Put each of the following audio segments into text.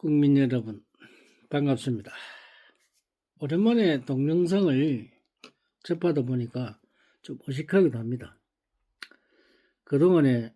국민 여러분 반갑습니다. 오랜만에 동영상을 접하다 보니까 좀 어색하기도 합니다. 그동안에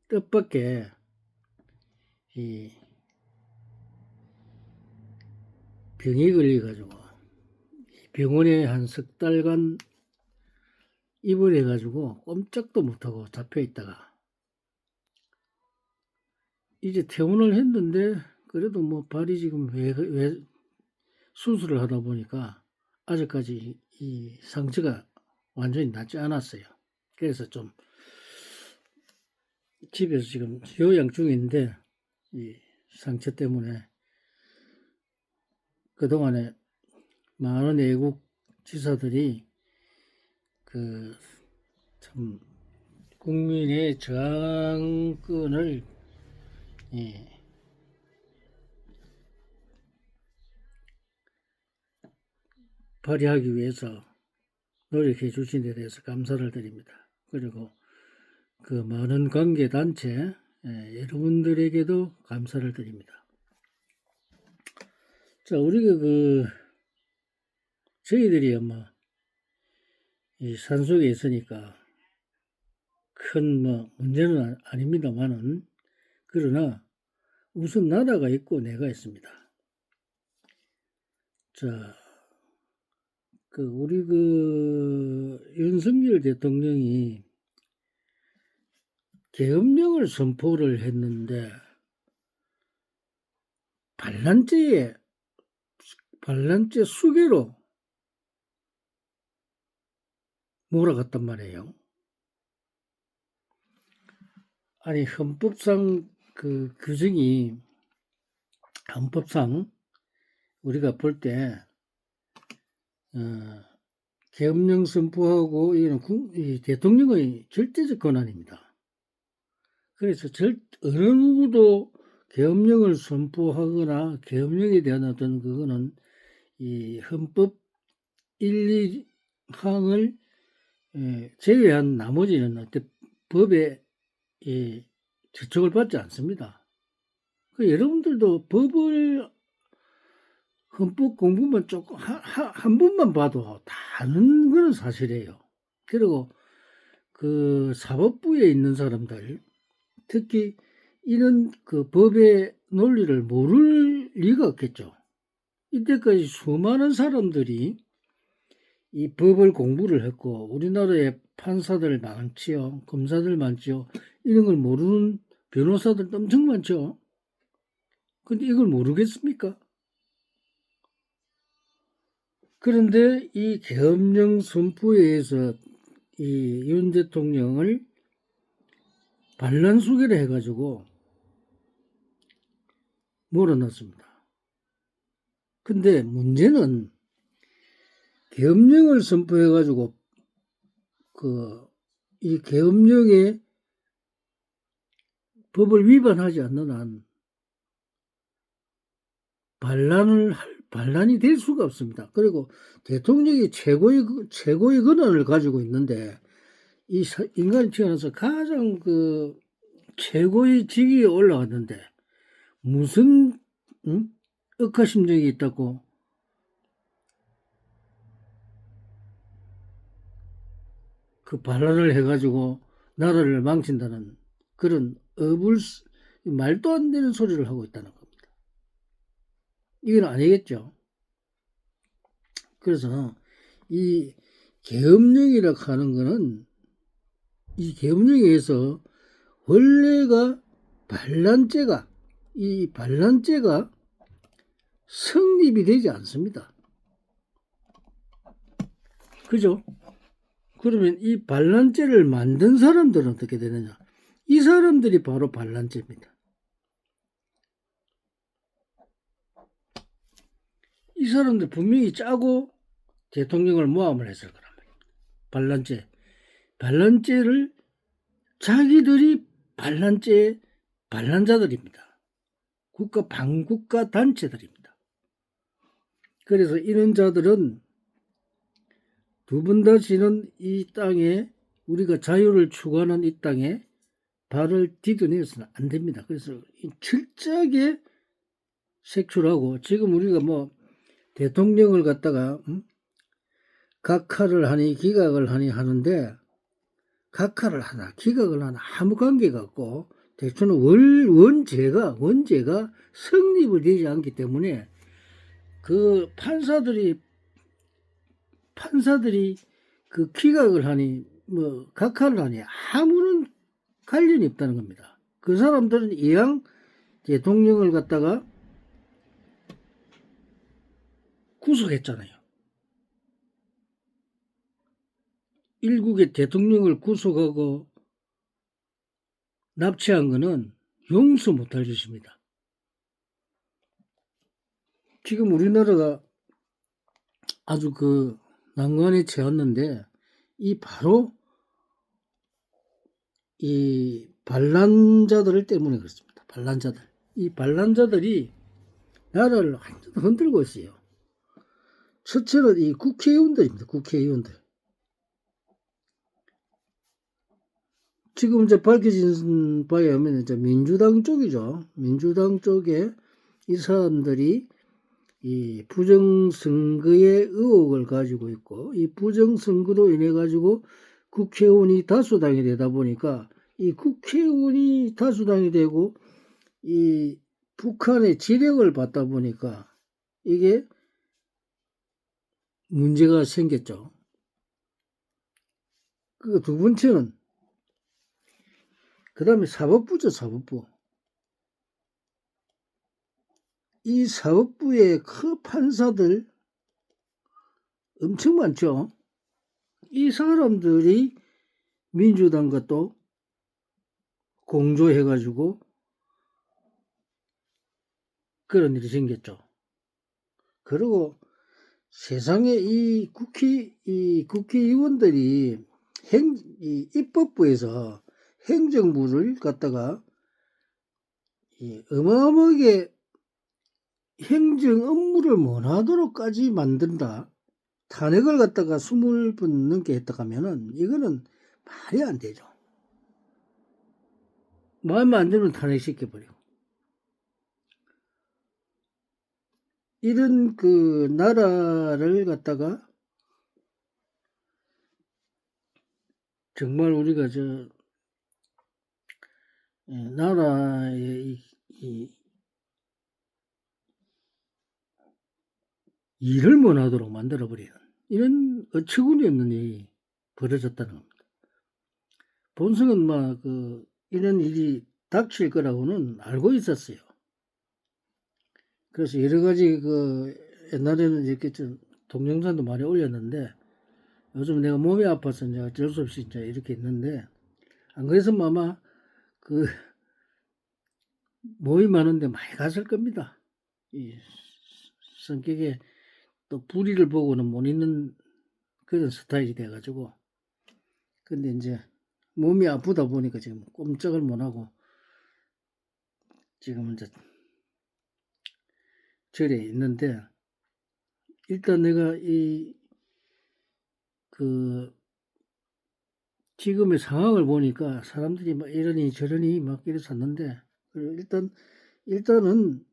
뜻밖의 이 병이 걸려가지고 병원에 한 석 달간 입원해가지고 꼼짝도 못하고 잡혀있다가 이제 퇴원을 했는데 그래도 뭐 발이 지금 왜 수술을 하다 보니까 아직까지 이 상처가 완전히 낫지 않았어요. 그래서 좀 집에서 지금 요양 중인데 이 상처 때문에 그동안에 많은 외국 지사들이 그 참 국민의 저항권을 발휘하기 위해서 노력해 주신 데 대해서 감사를 드립니다. 그리고 그 많은 관계단체 여러분들에게도 감사를 드립니다. 자, 우리가 저희들이 아마 이 산속에 있으니까 큰 문제는 아닙니다만은, 그러나 우선 나라가 있고 내가 있습니다. 자, 우리 윤석열 대통령이 계엄령을 선포를 했는데 반란죄 수괴로 몰아갔단 말이에요. 아니, 헌법상 규정이, 헌법상 우리가 볼 때 계엄령 선포하고 이런 이 대통령의 절대적 권한입니다. 그래서 어느 누구도 계엄령을 선포하거나 계엄령에 대한 어떤 그거는 이 헌법 1, 2항을 제외한 나머지는 어떤 법에 저촉을 받지 않습니다. 여러분들도 법을 헌법 공부만 조금 한 번만 봐도 다 아는 건 사실이에요. 그리고 사법부에 있는 사람들, 특히 이런 법의 논리를 모를 리가 없겠죠. 이때까지 수많은 사람들이 이 법을 공부를 했고, 우리나라에 판사들 많지요, 검사들 많지요. 이런 걸 모르는 변호사들도 엄청 많죠. 근데 이걸 모르겠습니까? 그런데 이 계엄령 선포에 의해서 이 윤 대통령을 반란 수괴를 해가지고 몰아넣습니다. 근데 문제는 계엄령을 선포해가지고 이 계엄령의 법을 위반하지 않는 한 반란이 될 수가 없습니다. 그리고 대통령이 최고의 권한을 가지고 있는데, 이 인간이 태어나서 가장 최고의 직위에 올라갔는데 무슨 억하심정이 있다고 반란을 해가지고 나라를 망친다는 그런 말도 안 되는 소리를 하고 있다는 겁니다. 이건 아니겠죠. 그래서 이 계엄령이라고 하는 거는, 이 계엄령에 의해서 원래가 이 반란죄가 성립이 되지 않습니다. 그죠? 그러면 이 반란죄를 만든 사람들은 어떻게 되느냐? 이 사람들이 바로 반란죄입니다. 이 사람들 분명히 짜고 대통령을 모함을 했을 거란 말입니다. 반란죄를 자기들이 반란자들입니다. 반국가 단체들입니다. 그래서 이런 자들은 두 번 다시는 이 땅에, 우리가 자유를 추구하는 이 땅에 발을 디뎌내서는 안 됩니다. 그래서 철저하게 색출하고, 지금 우리가 뭐 대통령을 갖다가 각하를 하니 기각을 하니 하는데, 각하를 하나 기각을 하나 아무 관계가 없고, 대충은 원죄가 성립을 되지 않기 때문에 그 판사들이 그 기각을 하니 뭐 각하를 하니 아무런 관련이 없다는 겁니다. 그 사람들은 이왕 대통령을 갖다가 구속했잖아요. 일국의 대통령을 구속하고 납치한 거는 용서 못할 짓입니다. 지금 우리나라가 아주 그 난관에 처했는데, 이 바로 이 반란자들 때문에 그렇습니다. 반란자들. 이 반란자들이 나라를 완전 흔들고 있어요. 첫째는 이 국회의원들입니다. 국회의원들. 지금 이제 밝혀진 바에 의하면 이제 민주당 쪽이죠. 민주당 쪽에 이 사람들이 이 부정선거의 의혹을 가지고 있고, 이 부정선거로 인해 가지고 국회의원이 다수당이 되다 보니까, 이 국회의원이 다수당이 되고 이 북한의 지령을 받다 보니까 이게 문제가 생겼죠. 그 두 번째는 그 다음에 사법부죠. 사법부. 이 사법부의 그 판사들 엄청 많죠. 이 사람들이 민주당과 또 공조해가지고 그런 일이 생겼죠. 그리고 세상에 이 국회의원들이 이 입법부에서 행정부를 갖다가 어마어마하게 행정 업무를 못하도록까지 만든다. 탄핵을 갖다가 20번 넘게 했다 하면은 이거는 말이 안 되죠. 마음에 안 들면 탄핵시켜버리고. 이런 그 나라를 갖다가 정말 우리가 나라의 일을 못하도록 만들어버리는 이런 어처구니 없는 일이 벌어졌다는 겁니다. 본성은 막 이런 일이 닥칠 거라고는 알고 있었어요. 그래서 여러 가지 옛날에는 이렇게 좀 동영상도 많이 올렸는데, 요즘 내가 몸이 아파서 이제 어쩔 수 없이 이제 이렇게 있는데, 안 그랬으면 아마 몸이 많은데 많이 갔을 겁니다. 이 성격에 또 불의를 보고는 못 있는 그런 스타일이 돼가지고. 근데 이제 몸이 아프다 보니까 지금 꼼짝을 못 하고 지금 이제 절에 있는데, 일단 내가 지금의 상황을 보니까 사람들이 막 이러니 저러니 막 이랬었는데, 일단은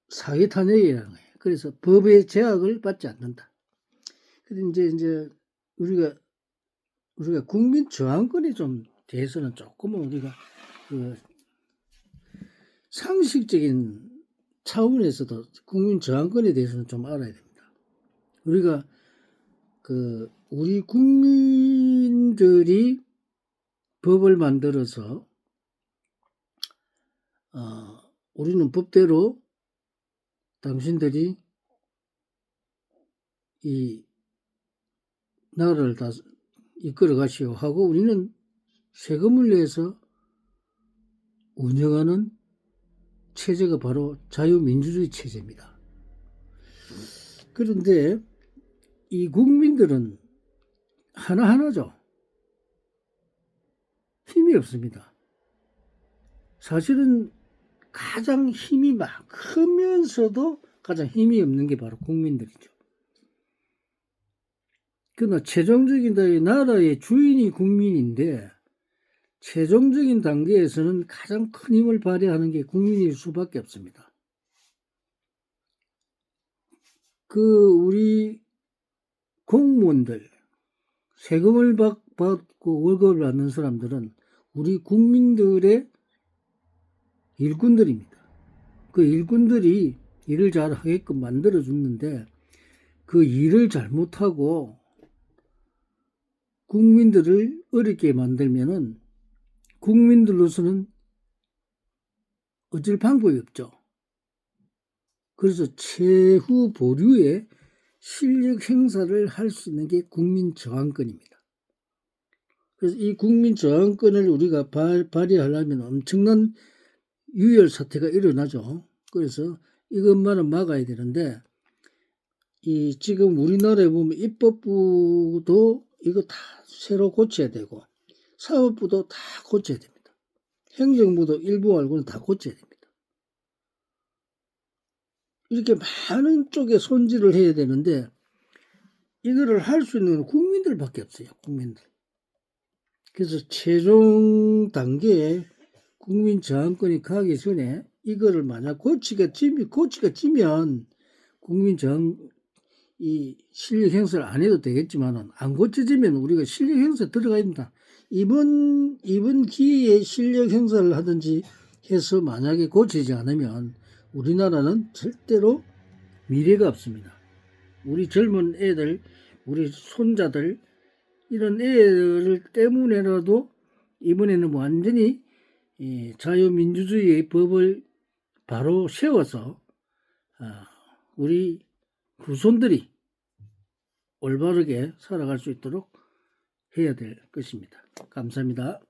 사회 탄핵이라는 거예요. 그래서 법의 제약을 받지 않는다. 근데 이제 우리가 국민 저항권에 좀 대해서는 조금은 우리가 상식적인 차원에서도 국민 저항권에 대해서는 좀 알아야 됩니다. 우리가 우리 국민들이 법을 만들어서 우리는 법대로 당신들이 이 나라를 다 이끌어 가시오 하고 우리는 세금을 내서 운영하는 체제가 바로 자유민주주의 체제입니다. 그런데 이 국민들은 하나하나죠. 힘이 없습니다. 사실은 가장 힘이 막 크면서도 가장 힘이 없는 게 바로 국민들이죠. 그러나 최종적인 나라의 주인이 국민인데, 최종적인 단계에서는 가장 큰 힘을 발휘하는 게 국민일 수밖에 없습니다. 우리 공무원들, 세금을 받고 월급을 받는 사람들은 우리 국민들의 일꾼들입니다. 그 일꾼들이 일을 잘 하게끔 만들어 줬는데 그 일을 잘못하고 국민들을 어렵게 만들면은 국민들로서는 어쩔 방법이 없죠. 그래서 최후 보류의 실력 행사를 할 수 있는 게 국민저항권입니다. 그래서 이 국민저항권을 우리가 발휘하려면 엄청난 유혈 사태가 일어나죠. 그래서 이것만은 막아야 되는데 지금 우리나라에 보면 입법부도 이거 다 새로 고쳐야 되고 사법부도 다 고쳐야 됩니다. 행정부도 일부 말고는 다 고쳐야 됩니다. 이렇게 많은 쪽에 손질을 해야 되는데 이거를 할 수 있는 국민들밖에 없어요. 국민들. 그래서 최종 단계에 국민 저항권이 가기 전에 이거를 만약 고치가 찌면 국민 저항 실력 행사를 안 해도 되겠지만은 안 고쳐지면 우리가 실력 행사 들어가야 됩니다. 이번 기회에 실력 행사를 하든지 해서 만약에 고치지 않으면 우리나라는 절대로 미래가 없습니다. 우리 젊은 애들, 우리 손자들 이런 애들 때문에라도 이번에는 완전히 자유민주주의의 법을 바로 세워서 우리 후손들이 올바르게 살아갈 수 있도록 해야 될 것입니다. 감사합니다.